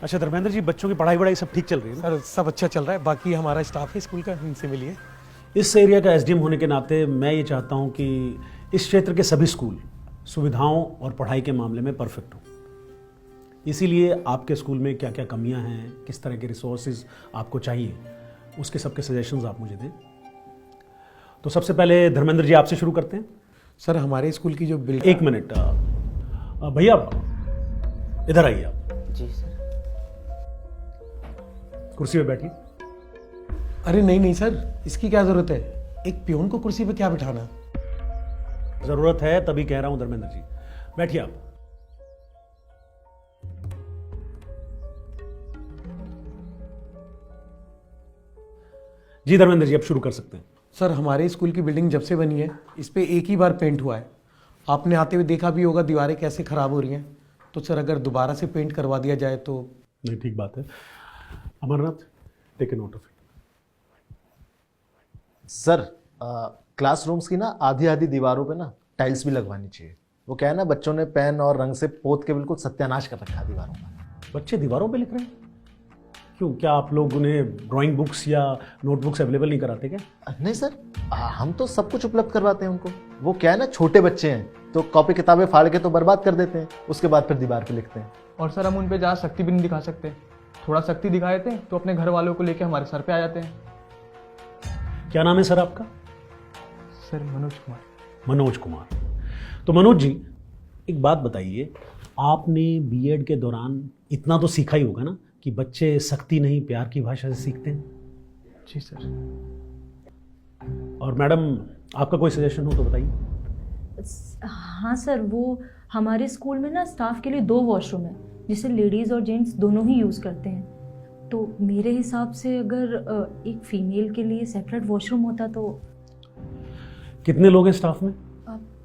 अच्छा धर्मेंद्र जी, बच्चों की पढ़ाई वढ़ाई सब ठीक चल रही है ना? सर सब अच्छा चल रहा है। बाकी हमारा स्टाफ है स्कूल का, इनसे मिलिए। इस एरिया का एसडीएम होने के नाते मैं ये चाहता हूँ कि इस क्षेत्र के सभी स्कूल सुविधाओं और पढ़ाई के मामले में परफेक्ट हो। इसीलिए आपके स्कूल में क्या क्या कमियां हैं, किस तरह के रिसोर्सेज आपको चाहिए, उसके सबके सजेशंस आप मुझे दें। तो सबसे पहले धर्मेंद्र जी आपसे शुरू करते हैं। सर हमारे स्कूल की जो बिल्डिंग। एक मिनट भैया, इधर आइए आप। जी सर। कुर्सी पे बैठिए। अरे नहीं नहीं सर, इसकी क्या जरूरत है? एक पियोन को कुर्सी पे क्या बिठाना? जरूरत है तभी कह रहा हूं धर्मेंद्र जी, बैठिए आप। जी धर्मेंद्र जी, अब शुरू कर सकते हैं। सर हमारे स्कूल की बिल्डिंग जब से बनी है इस पे एक ही बार पेंट हुआ है। आपने आते हुए देखा भी होगा दीवारें कैसे खराब हो रही हैं। तो सर अगर दोबारा से पेंट करवा दिया जाए तो। नहीं, ठीक बात है। Amarnath, take a note of it. Sir classrooms की ना आधी आधी दीवारों पे ना टाइल्स भी लगवानी चाहिए। वो क्या है ना, बच्चों ने पेन और रंग से पोत के बिल्कुल सत्यानाश कर रखा है दीवारों का। बच्चे दीवारों पे लिख रहे हैं? क्यों, क्या आप लोग उन्हें ड्राइंग बुक्स या नोटबुक्स अवेलेबल नहीं कराते क्या? नहीं सर, हम तो सब कुछ उपलब्ध करवाते हैं उनको। वो क्या है ना, छोटे बच्चे हैं तो कॉपी किताबें फाड़ के तो बर्बाद कर देते हैं, उसके बाद फिर दीवार पे लिखते हैं। और सर हम उन पे ज़्यादा सख्ती भी नहीं दिखा सकते। थोड़ा सख्ती दिखा देते हैं तो अपने घर वालों को लेके हमारे सर पे आ जाते हैं। क्या नाम है सर आपका? सर मनोज कुमार। मनोज कुमार। तो मनोज जी, एक बात बताइए, आपने बीएड के दौरान इतना तो सीखा ही होगा ना कि बच्चे सख्ती नहीं प्यार की भाषा से सीखते हैं। जी सर। और मैडम, आपका कोई सजेशन हो तो बताइए। हाँ सर, वो हमारे स्कूल में ना स्टाफ के लिए 2 वॉशरूम है जिसे लेडीज़ और जेंट्स दोनों ही यूज़ करते हैं। तो मेरे हिसाब से अगर एक फ़ीमेल के लिए सेपरेट वॉशरूम होता तो। कितने लोग हैं स्टाफ में?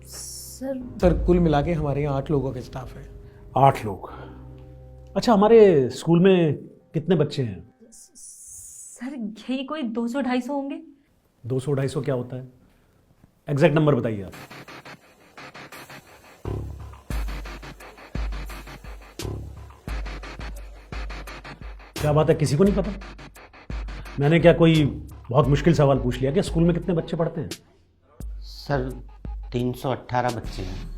सर कुल मिला के हमारे यहाँ 8 लोगों का स्टाफ है। 8 लोग। अच्छा, हमारे स्कूल में कितने बच्चे हैं? सर यही कोई 200-250 होंगे। 200-250 क्या होता है? एग्जैक्ट नंबर बताइए आप। क्या बात है, किसी को नहीं पता? मैंने क्या कोई बहुत मुश्किल सवाल पूछ लिया? क्या स्कूल में कितने बच्चे पढ़ते हैं? सर 318 बच्चे हैं।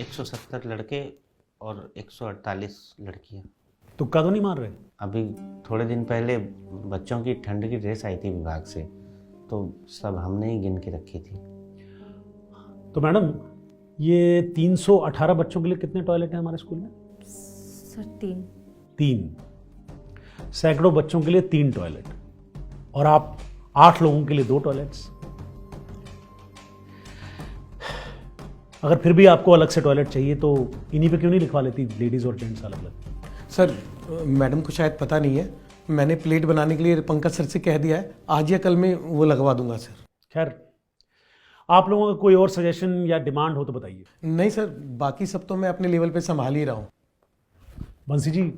170 लड़के और 148 लड़कियां। तुक्का तो नहीं मार रहे? अभी थोड़े दिन पहले बच्चों की ठंड की ड्रेस आई थी विभाग से, तो सब हमने ही गिन के रखी थी। तो मैडम, ये 318 बच्चों के लिए कितने टॉयलेट हैं हमारे स्कूल में? सर 3। 3। सैकड़ों बच्चों के लिए 3 टॉयलेट, और आप 8 लोगों के लिए 2 टॉयलेट्स। अगर फिर भी आपको अलग से टॉयलेट चाहिए तो इन्हीं पे क्यों नहीं लिखवा लेती लेडीज और जेंट्स अलग अलग? सर मैडम को शायद पता नहीं है, मैंने प्लेट बनाने के लिए पंकज सर से कह दिया है, आज या कल में वो लगवा दूंगा सर। खैर, आप लोगों का कोई और सजेशन या डिमांड हो तो बताइए। नहीं सर, बाकी सब तो मैं अपने लेवल पे संभाल ही रहा हूँ। बंसी जी,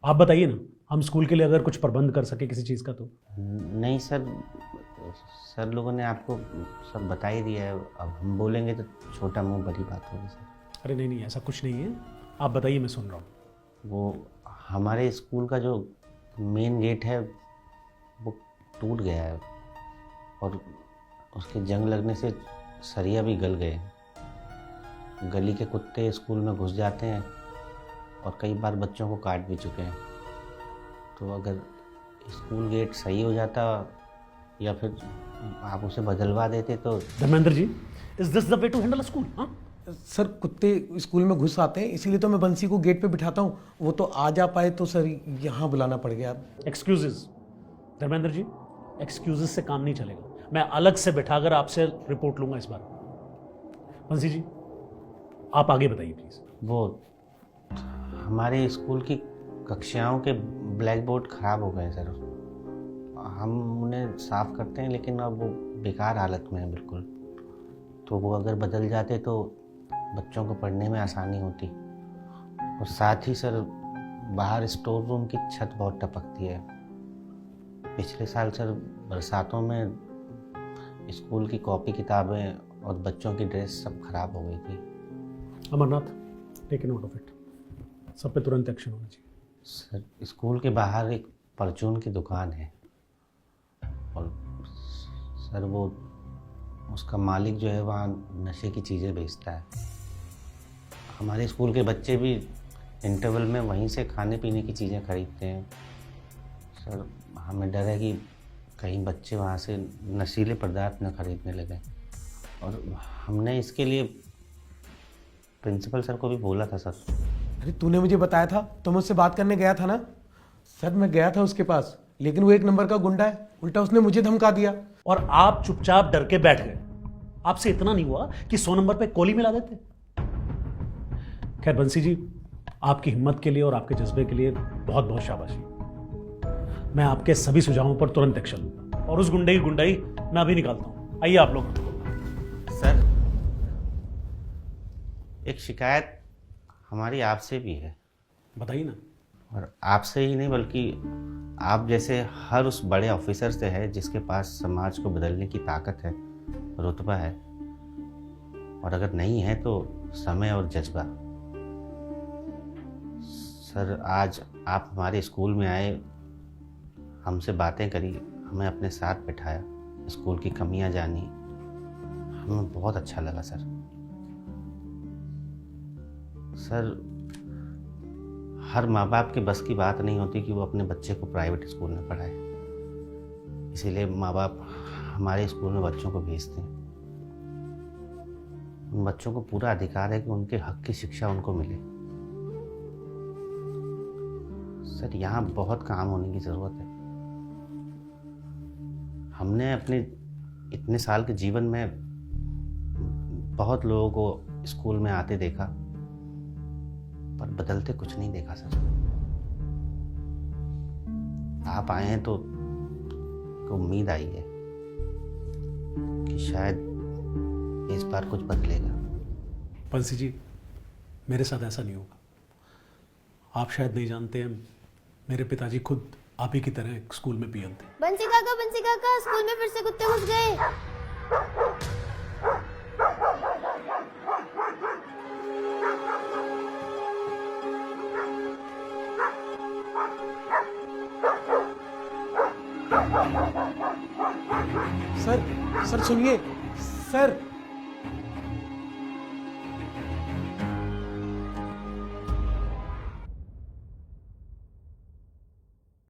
आप बताइए ना, हम स्कूल के लिए अगर कुछ प्रबंध कर सके किसी चीज़ का तो। नहीं सर, सर लोगों ने आपको सब बता ही दिया है। अब हम बोलेंगे तो छोटा मुंह बड़ी बात होगी सर। अरे नहीं नहीं, ऐसा कुछ नहीं है, आप बताइए, मैं सुन रहा हूँ। वो हमारे स्कूल का जो मेन गेट है वो टूट गया है और उसके जंग लगने से सरिया भी गल गए। गली के कुत्ते स्कूल में घुस जाते हैं और कई बार बच्चों को काट भी चुके हैं। तो अगर स्कूल गेट सही हो जाता या फिर आप उसे बदलवा देते तो। Dharmendra ji, is this the way to handle a school? हाँ सर कुत्ते स्कूल में घुस आते हैं, इसीलिए तो मैं बंसी को गेट पे बिठाता हूँ। वो तो आ जा पाए तो सर यहाँ बुलाना पड़ गया। एक्सक्यूजेस धर्मेंद्र जी, एक्सक्यूजेस से काम नहीं चलेगा। मैं अलग से बैठाकर आपसे रिपोर्ट लूंगा इस बार। बंसी जी, आप आगे बताइए प्लीज। वो हमारे स्कूल की कक्षाओं के ब्लैक बोर्ड खराब हो गए सर। हम उन्हें साफ करते हैं लेकिन अब वो बेकार हालत में है बिल्कुल। तो वो अगर बदल जाते तो बच्चों को पढ़ने में आसानी होती। और साथ ही सर बाहर स्टोर रूम की छत बहुत टपकती है। पिछले साल सर बरसातों में स्कूल की कॉपी किताबें और बच्चों की ड्रेस सब खराब हो गई थी। Amarnath, take note of it, सब पे तुरंत एक्शन होना चाहिए। सर स्कूल के बाहर एक परचून की दुकान है और सर वो उसका मालिक जो है वहाँ नशे की चीज़ें बेचता है। हमारे स्कूल के बच्चे भी इंटरवल में वहीं से खाने पीने की चीज़ें खरीदते हैं। सर हमें डर है कि कहीं बच्चे वहाँ से नशीले पदार्थ न खरीदने लगे, और हमने इसके लिए प्रिंसिपल सर को भी बोला था सर। अरे तूने मुझे बताया था, तो मैं उससे बात करने गया था ना। सर मैं गया था उसके पास, लेकिन वो एक नंबर का गुंडा है, उल्टा उसने मुझे धमका दिया। और आप चुपचाप डर के बैठ गए। आपसे इतना नहीं हुआ कि 100 नंबर पे गोली मिला देते। खैर बंसी जी, आपकी हिम्मत के लिए और आपके जज्बे के लिए बहुत बहुत शाबाशी। मैं आपके सभी सुझावों पर तुरंत एक्शन लूंगा, और उस गुंडे की गुंडाई मैं अभी निकालता हूं। आइए आप लोग। सर एक शिकायत हमारी आपसे भी है, बताइए ना। और आपसे ही नहीं बल्कि आप जैसे हर उस बड़े ऑफिसर से है जिसके पास समाज को बदलने की ताकत है, रुतबा है, और अगर नहीं है तो समय और जज्बा। सर आज आप हमारे स्कूल में आए, हमसे बातें करी, हमें अपने साथ बैठाया, स्कूल की कमियां जानी, हमें बहुत अच्छा लगा सर। सर हर माँ बाप के बस की बात नहीं होती कि वो अपने बच्चे को प्राइवेट स्कूल में पढ़ाए, इसीलिए माँ बाप हमारे स्कूल में बच्चों को भेजते हैं। उन बच्चों को पूरा अधिकार है कि उनके हक की शिक्षा उनको मिले। सर यहाँ बहुत काम होने की ज़रूरत है। हमने अपने इतने साल के जीवन में बहुत लोगों को स्कूल में आते देखा, पर बदलते कुछ नहीं देखा सर। आप आए हैं तो उम्मीद आई है कि शायद इस बार कुछ बदलेगा। बंसी जी, मेरे साथ ऐसा नहीं होगा। आप शायद नहीं जानते हैं, मेरे पिताजी खुद आप ही की तरह एक स्कूल में पीएन थे। बंसी काका, स्कूल में फिर से कुत्ते घुस गए। सर सुनिए सर।